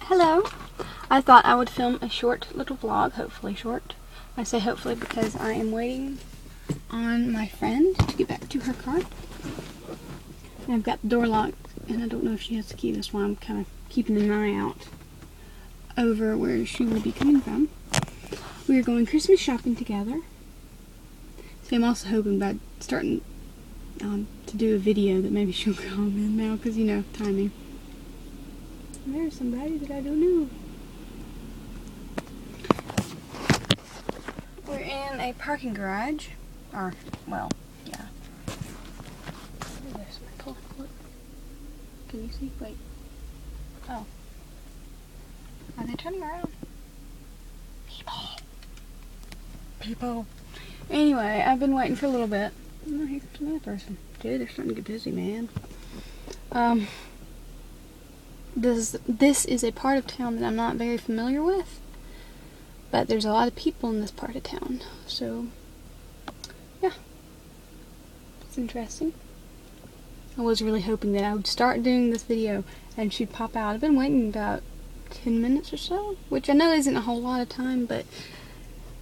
Hello. I thought I would film a short little vlog, hopefully short. I say hopefully because I am waiting on my friend to get back to her car. And I've got the door locked and I don't know if she has the key. That's why I'm kind of keeping an eye out over where she will be coming from. We are going Christmas shopping together. So I'm also hoping about starting to do a video that maybe she'll come in now because, you know, timing. There's somebody that I don't know. We're in a parking garage. Or, well, yeah. There's my pull. Look. Can you see? Wait. Oh. Are they turning around? People. Anyway, I've been waiting for a little bit. Oh, here's another person. Dude, they're starting to get busy, man. This is a part of town that I'm not very familiar with, but there's a lot of people in this part of town, so yeah, it's interesting. I was really hoping that I would start doing this video and she'd pop out. I've been waiting about 10 minutes or so, which I know isn't a whole lot of time, but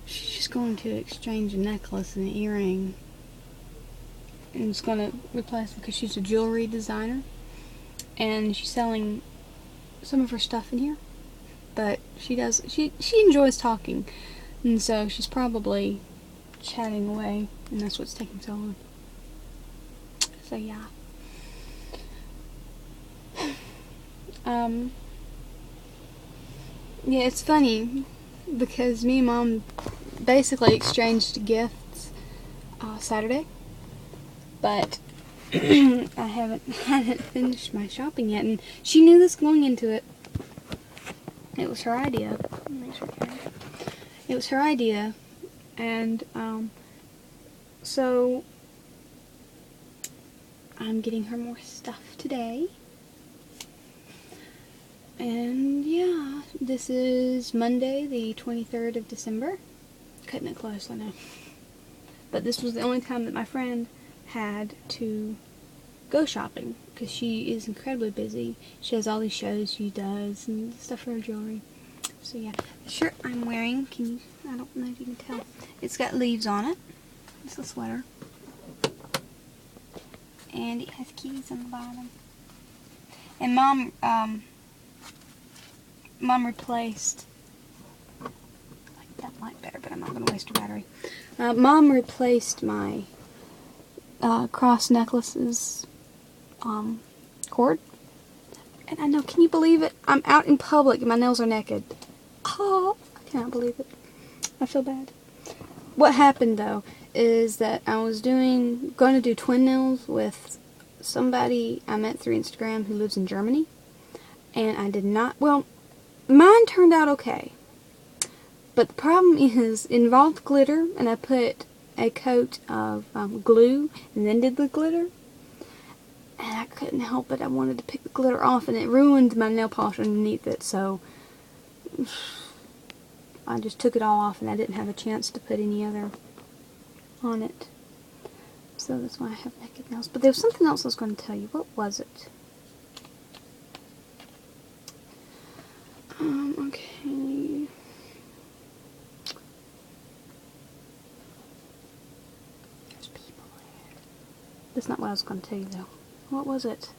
she's just going to exchange a necklace and an earring, and it's going to replace them because she's a jewelry designer, and she's selling some of her stuff in here, but she enjoys talking, and so she's probably chatting away, and that's what's taking so long. So yeah. Yeah, it's funny because me and Mom basically exchanged gifts Saturday, but I hadn't finished my shopping yet, and she knew this going into it. It was her idea. It was her idea, and so I'm getting her more stuff today. And yeah, this is Monday, the 23rd of December. Cutting it close, I know. But this was the only time that my friend had to go shopping because she is incredibly busy. She has all these shows she does and stuff for her jewelry. So yeah, the shirt I'm wearing, I don't know if you can tell. It's got leaves on it. It's a sweater. And it has keys on the bottom. And Mom replaced, I like that light better, but I'm not going to waste her battery. Mom replaced my cross necklaces cord. And I know, can you believe it? I'm out in public and my nails are naked. Oh, I cannot believe it. I feel bad. What happened though is that I was going to do twin nails with somebody I met through Instagram who lives in Germany, and I did not. Well, mine turned out okay, but the problem is it involved glitter, and I put a coat of glue and then did the glitter, and I couldn't help it. I wanted to pick the glitter off, and it ruined my nail polish underneath it, so I just took it all off, and I didn't have a chance to put any other on it. So that's why I have naked nails. But there was something else I was going to tell you. What was it? Okay. There's people here. That's not what I was going to tell you, though. What was it?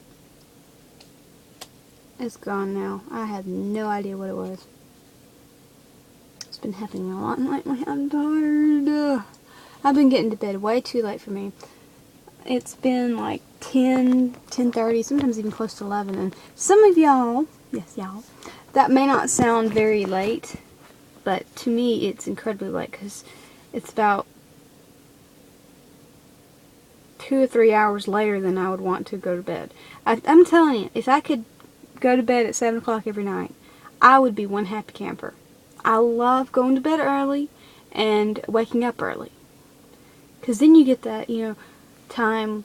It's gone now. I had no idea what it was. It's been happening a lot lately. I'm tired. I've been getting to bed way too late for me. It's been like 10:30, sometimes even close to 11. And some of y'all, yes, y'all, that may not sound very late, but to me it's incredibly late because it's about 2 or 3 hours later than I would want to go to bed. I'm telling you, if I could go to bed at 7 o'clock every night, I would be one happy camper. I love going to bed early and waking up early. Because then you get that, you know, time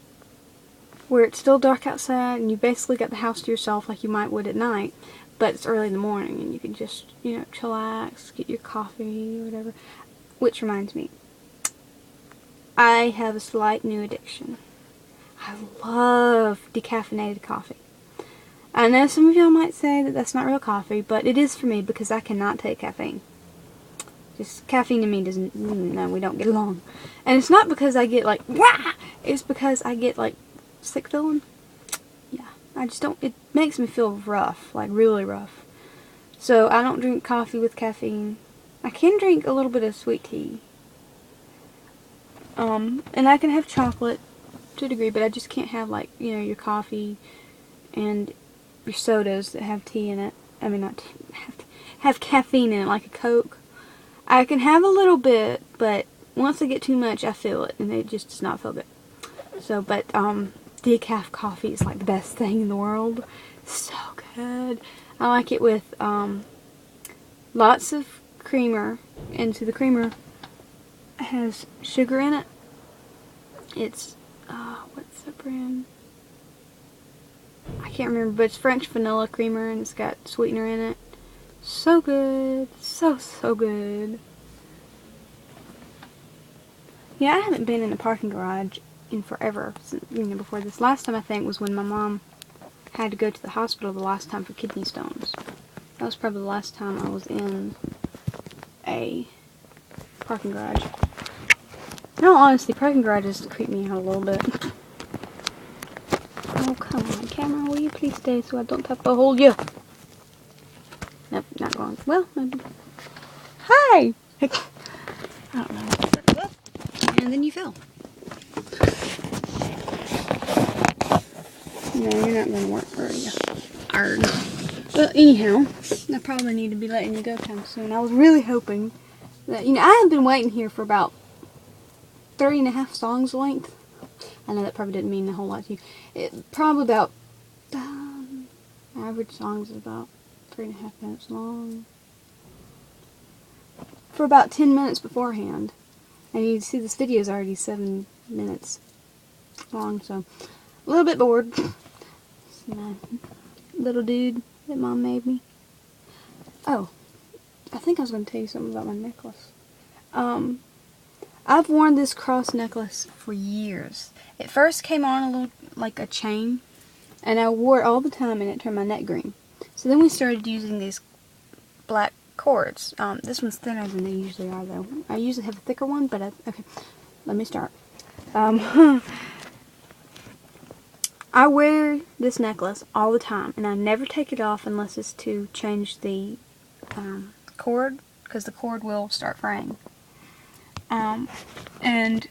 where it's still dark outside and you basically got the house to yourself like you might would at night, but it's early in the morning and you can just, you know, chillax, get your coffee or whatever. Which reminds me, I have a slight new addiction. I love decaffeinated coffee. I know some of y'all might say that that's not real coffee, but it is for me because I cannot take caffeine. Just caffeine and me doesn't, no, we don't get along. And it's not because I get like, wah! It's because I get like sick feeling. Yeah, I just don't, it makes me feel rough, like really rough. So I don't drink coffee with caffeine. I can drink a little bit of sweet tea. And I can have chocolate to a degree, but I just can't have like, you know, your coffee and your sodas that have tea in it. I mean, not tea, have caffeine in it, like a Coke. I can have a little bit, but once I get too much, I feel it, and it just does not feel good. So, but, decaf coffee is like the best thing in the world. So good. I like it with, lots of creamer, and so the creamer has sugar in it. It's, what's the brand? I can't remember, but it's French vanilla creamer, and it's got sweetener in it. So good. So good. Yeah, I haven't been in a parking garage in forever, since, you know, before this. Last time, I think, was when my mom had to go to the hospital the last time for kidney stones. That was probably the last time I was in a parking garage. No, honestly, parking garages creep me out a little bit. Oh, come on, camera, will you please stay so I don't have to hold you? Nope, not going. Well, maybe. Hi! I don't know. And then you fell. No, you're not going to work for you. Arrgh. Well, anyhow, I probably need to be letting you go kind of soon. I was really hoping that, you know, I have been waiting here for about 3.5 songs length. I know that probably didn't mean a whole lot to you. Probably about, average songs is about 3.5 minutes long. For about 10 minutes beforehand. And you see this video is already 7 minutes long, so a little bit bored. It's my little dude that Mom made me. Oh, I think I was going to tell you something about my necklace. I've worn this cross necklace for years. It first came on a little like a chain, and I wore it all the time, and it turned my neck green. So then we started using these black cords. This one's thinner than they usually are, though. I usually have a thicker one, but okay. Let me start. I wear this necklace all the time, and I never take it off unless it's to change the cord, because the cord will start fraying. And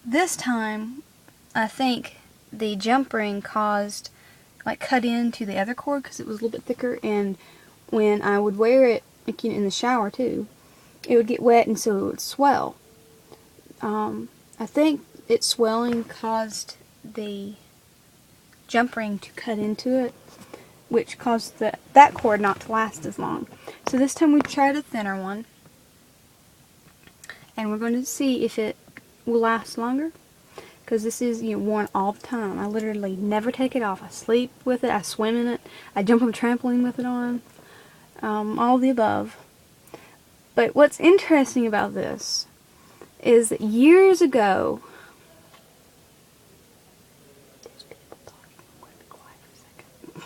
this time, I think the jump ring cut into the other cord because it was a little bit thicker, and when I would wear it, like, you know, in the shower too, it would get wet, and so it would swell. I think its swelling caused the jump ring to cut into it, which caused that cord not to last as long. So this time we tried a thinner one, and we're going to see if it will last longer, because this is, you know, worn all the time. I literally never take it off. I sleep with it, I swim in it, I jump on a trampoline with it on, all of the above. But what's interesting about this is that years ago, there's people talking. I'm going to be quiet for a second.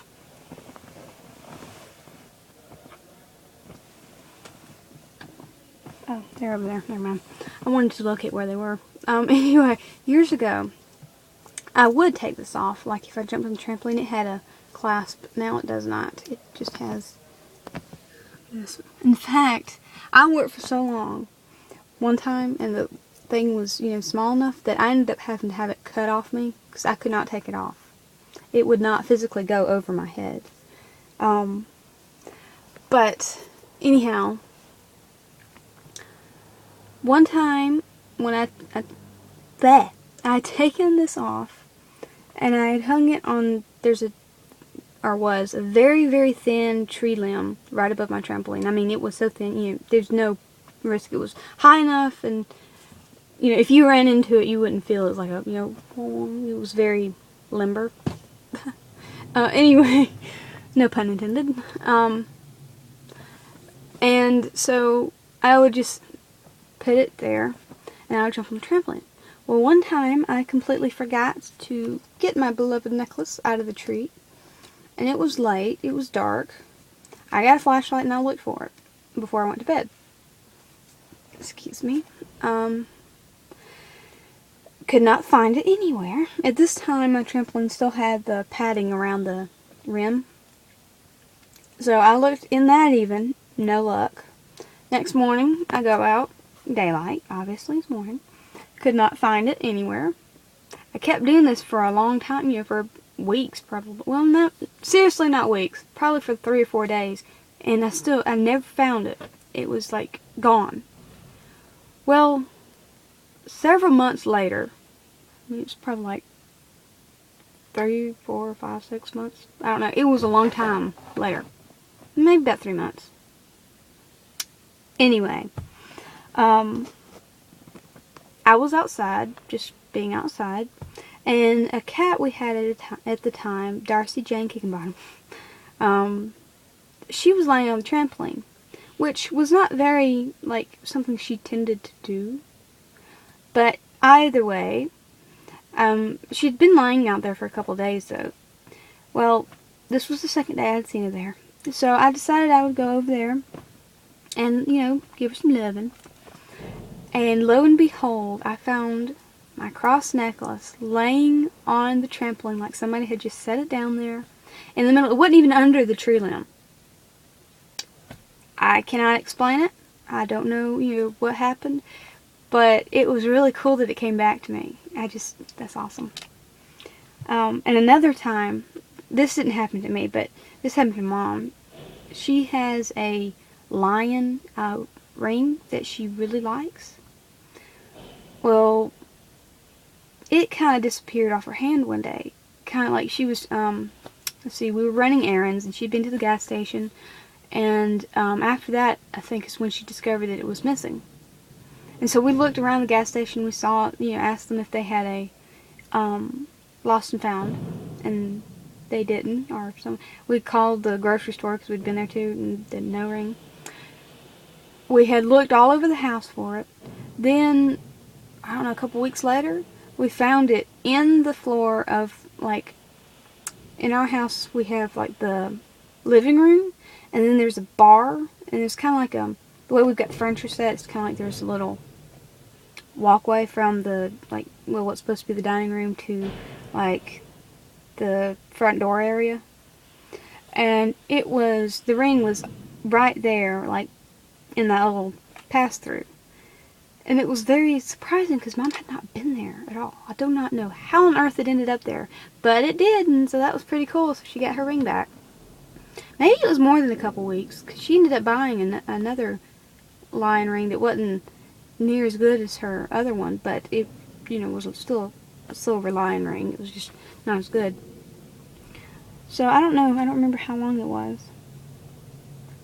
Oh, they're over there. Never mind. I wanted to locate where they were. Anyway, years ago, I would take this off. Like if I jumped on the trampoline, it had a clasp. Now it does not. It just has this. In fact, I wore it for so long. One time, and the thing was, you know, small enough that I ended up having to have it cut off me because I could not take it off. It would not physically go over my head. But anyhow, one time when I'd taken this off, and I had hung it on, was a very, very thin tree limb right above my trampoline. I mean, it was so thin, you know, there's no risk. It was high enough, and, you know, if you ran into it, you wouldn't feel it. It was like a, you know, it was very limber. Anyway, no pun intended. And so I would just put it there, and I would jump on the trampoline. Well, one time I completely forgot to get my beloved necklace out of the tree, and it was late. It was dark. I got a flashlight and I looked for it before I went to bed. Excuse me. Could not find it anywhere. At this time, my trampoline still had the padding around the rim. So I looked in that even. No luck. Next morning, I go out. Daylight, obviously, it's morning. Could not find it anywhere. I kept doing this for a long time, for weeks probably. Well, not seriously, not weeks. Probably for 3 or 4 days. And I never found it. It was like gone. Well, several months later, it was probably like 3, 4, 5, 6 months. I don't know. It was a long time later. Maybe about 3 months. Anyway, I was outside, just being outside, and a cat we had at the time, Darcy Jane Kickenbottom, she was laying on the trampoline, which was not very, something she tended to do. But either way, she'd been lying out there for a couple of days, though. Well, this was the second day I'd seen her there. So I decided I would go over there and, give her some loving. And lo and behold, I found my cross necklace laying on the trampoline like somebody had just set it down there in the middle. It wasn't even under the tree limb. I cannot explain it. I don't know, what happened. But it was really cool that it came back to me. That's awesome. And another time, this didn't happen to me, but this happened to Mom. She has a lion ring that she really likes. Well, it kind of disappeared off her hand one day. Kind of like she was, we were running errands, and she'd been to the gas station. And after that, I think is when she discovered that it was missing. And so we looked around the gas station. We saw, asked them if they had a lost and found, and they didn't. Or we called the grocery store because we'd been there too, and did no ring. We had looked all over the house for it. Then, I don't know, a couple weeks later, we found it in the floor of, in our house we have the living room, and then there's a bar, and it's kind of like the way we've got furniture set, it's kind of like there's a little walkway from the, what's supposed to be the dining room to, the front door area. And the ring was right there, in that little pass-through. And it was very surprising because Mom had not been there at all. I do not know how on earth it ended up there, but it did, and so that was pretty cool. So she got her ring back. Maybe it was more than a couple weeks, because she ended up buying another lion ring that wasn't near as good as her other one, but it, was still a silver lion ring. It was just not as good. So I don't know. I don't remember how long it was.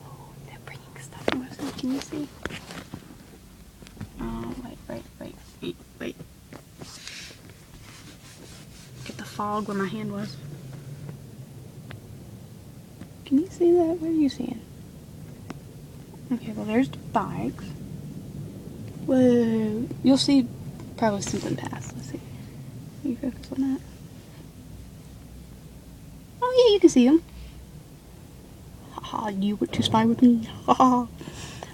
Oh, they're bringing stuff to us. Can you see? Oh, wait. Get the fog where my hand was. Can you see that? What are you seeing? Okay, well, there's the bikes. Whoa. You'll see probably something pass. Let's see. Can you focus on that? Oh, yeah, you can see them. Ha, you were to spy with me. Ha ha.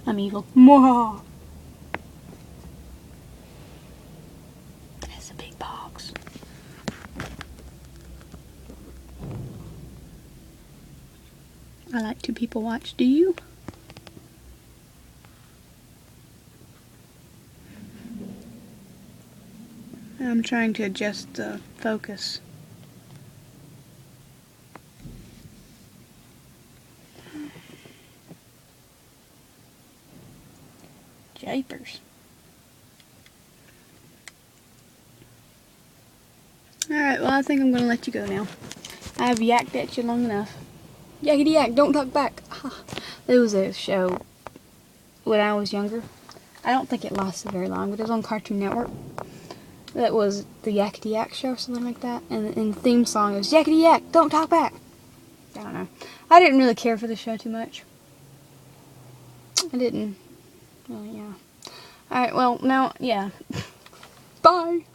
I'm evil. Mwah. That's a big box. I like to people watch. Do you? I'm trying to adjust the focus. Japers. Alright, well, I think I'm going to let you go now. I've yacked at you long enough. Yakety yak, don't talk back. There was a show when I was younger. I don't think it lasted very long, but it was on Cartoon Network. That was the Yakety Yak Show or something like that. And the theme song was Yakety Yak, don't talk back. I don't know. I didn't really care for the show too much. I didn't. Well, yeah. Alright, well, now, yeah. Bye!